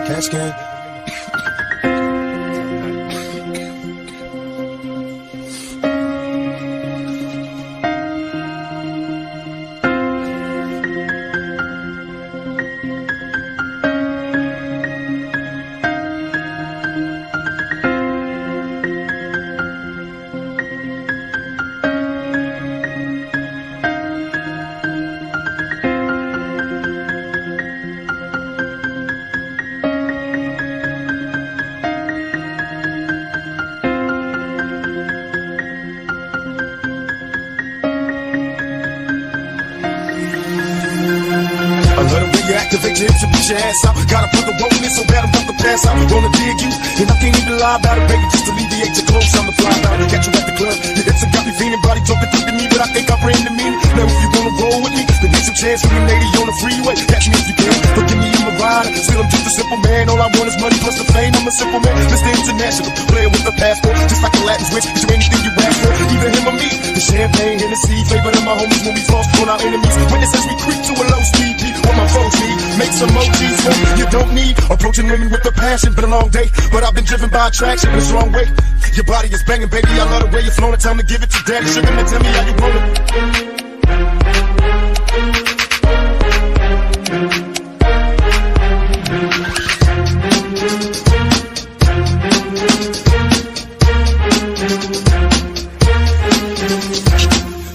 Cash can. Activate your hips and beat your ass out. Gotta put the roll in so bad I'm about to pass out. Gonna dig you, and I can't even lie about it, baby. Just alleviate your clothes, I'm the fly out. Catch you at the club, your hips have got me feeling. Body talking through to me, but I think I bring the meaning. Now if you wanna roll with me, then get some chance for me, lady, on the freeway. Catch me if you can, but give me my ride. Still I'm just a simple man, all I want is money plus the fame. I'm a simple man, Mr. International, player with a passport. Just like a Latin switch, get you anything you ask for. Either him or me, the champagne, Hennessy, flavor of my homies when we floss on our enemies. Witnesses we creep to a low speed, beat what my foes need. Make some emojis for you don't need. Approaching women with a passion, been a long day, but I've been driven by attraction in a strong way. Your body is banging, baby, I love the way you're flowing. It's time to give it to daddy. Sugar, now tell me how you want it.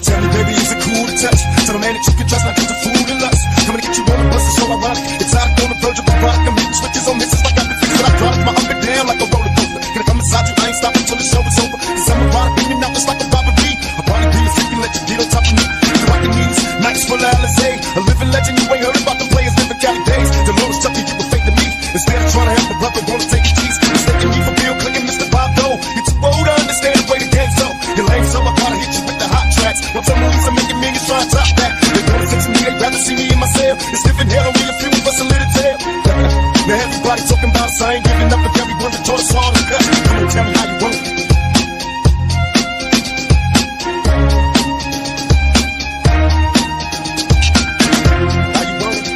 Tell me, baby, is it cool to touch? Tell a man that you can trust, not just a fool and lust. Coming to get you on the bus, it's so ironic. It's out on the verge of a product. I'm hitting switches on misses like I've been fixing. I drive my up and down like a roller coaster. Gonna come inside you, I ain't stopping till the show is over. Cause I'm a product, beaming out just like a robbery. A body being freaking, let you get on top of me. So I can use nights full of Alizé. A living legend, you ain't heard about the players living Cali days. The Lord's Chucky, you were fake to me. Instead of trying to help a brother, wanna take your keys. Mistaking me for Bill Clinton, Mr. Bob Dole. You're too old to understand the way the game's so. You're lame, so I gotta hit you with the hot tracks. Well, tell me I'm making millions trying to top that. They wanna fix me, they'd rather see me in my cell. It's sniffing hell on me, a few of us a little tail. Now everybody talking about us, I ain't giving up. If everyone that taught us hard to cut, come on, tell me how you want it. How you want it?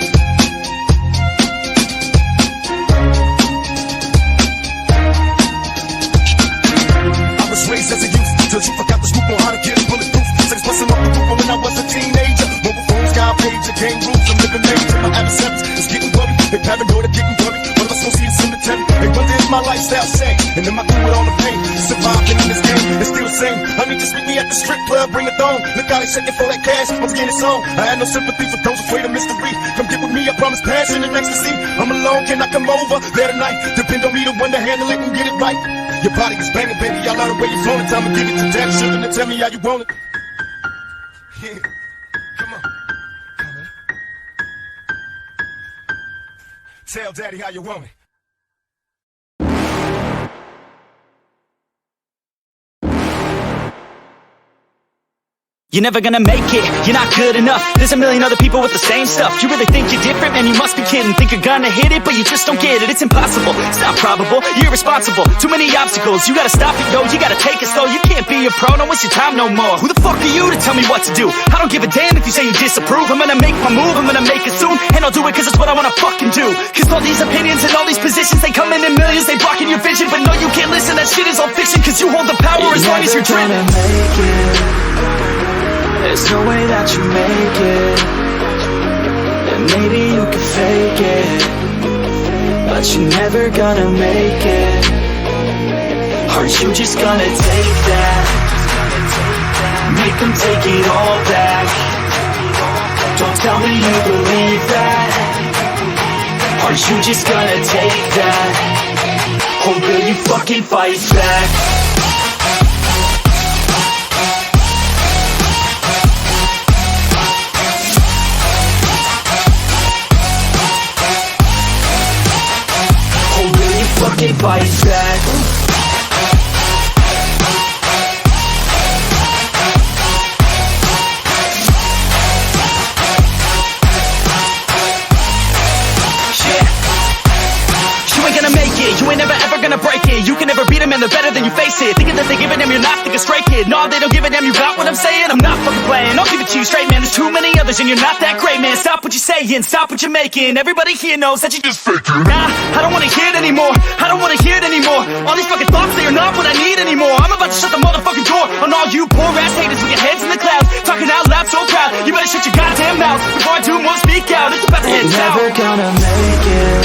I was raised as a youth till you forgot the scoop on how to get bulletproof. Sex busting off the roof when I was a teenager. Mobile phones, sky pager, game rules, I'm living major. My adversaries is getting worried. They paranoid, getting worried. One of us gon' see a cemetery. They wonder if my lifestyle changed. And then I do with all the pain. Surviving in this game, it's still the same. I need to meet me at the strip club, bring it on. Look how they shaking for that cash, I'm getting it on. I had no sympathy for those afraid of mystery. Come get with me, I promise passion and ecstasy. I'm alone, can I come over there tonight? Depend on me to one to handle it and get it right. Your body is banging, baby, I love the way you're flowing. Time to give it to daddy, sugar, now tell me how you want it. Yeah, come on. Come on. Tell daddy how you want it. You're never gonna make it, you're not good enough. There's a million other people with the same stuff. You really think you're different? Man, you must be kidding. Think you're gonna hit it, but you just don't get it. It's impossible, it's not probable, you're irresponsible. Too many obstacles, you gotta stop it, yo. You gotta take it slow, you can't be a pro. Don't waste your time no more. Who the fuck are you to tell me what to do? I don't give a damn if you say you disapprove. I'm gonna make my move, I'm gonna make it soon. And I'll do it cause it's what I wanna fucking do. Cause all these opinions and all these positions, they come in millions, they blocking your vision. But no, you can't listen, that shit is all fiction. Cause you hold the power as long as you're driven. There's no way that you make it. And maybe you can fake it, but you're never gonna make it. Aren't you just gonna take that? Make them take it all back. Don't tell me you believe that. Aren't you just gonna take that? Or will you fucking fight back? Fucking fight back. You ain't gonna make it, you ain't never ever gonna break it. You can never beat him in the they're better than you face it. Thinking that they give a damn, you're not thinking straight, kid. No, they don't give a damn, you got what I'm saying? I'm not fucking playing, I'll give it to you straight, man. There's too many others and you're not that great, man. Stop what you're saying, stop what you're making. Everybody here knows that you just faking. Nah, I don't wanna hear it anymore, I don't wanna hear it anymore. All these fucking thoughts, they are not what I need anymore. I'm about to shut the motherfucking door on all you poor ass haters with your heads in the clouds, talking out loud so proud. You better shut your goddamn mouth before I do more speak out. It's about to head south. Never gonna make it.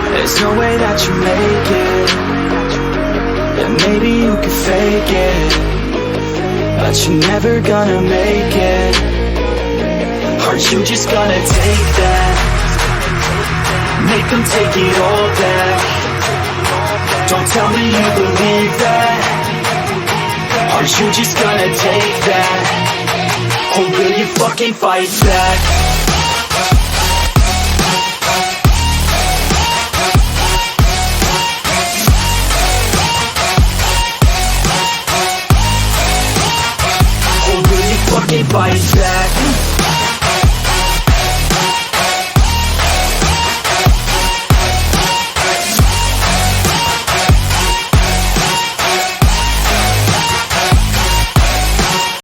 There's no way that you make it. And maybe you can fake it, but you're never gonna make it. Aren't you just gonna take that? Make them take it all back. Don't tell me you believe that. Aren't you just gonna take that? Or will you fucking fight back? Or will you fucking fight back?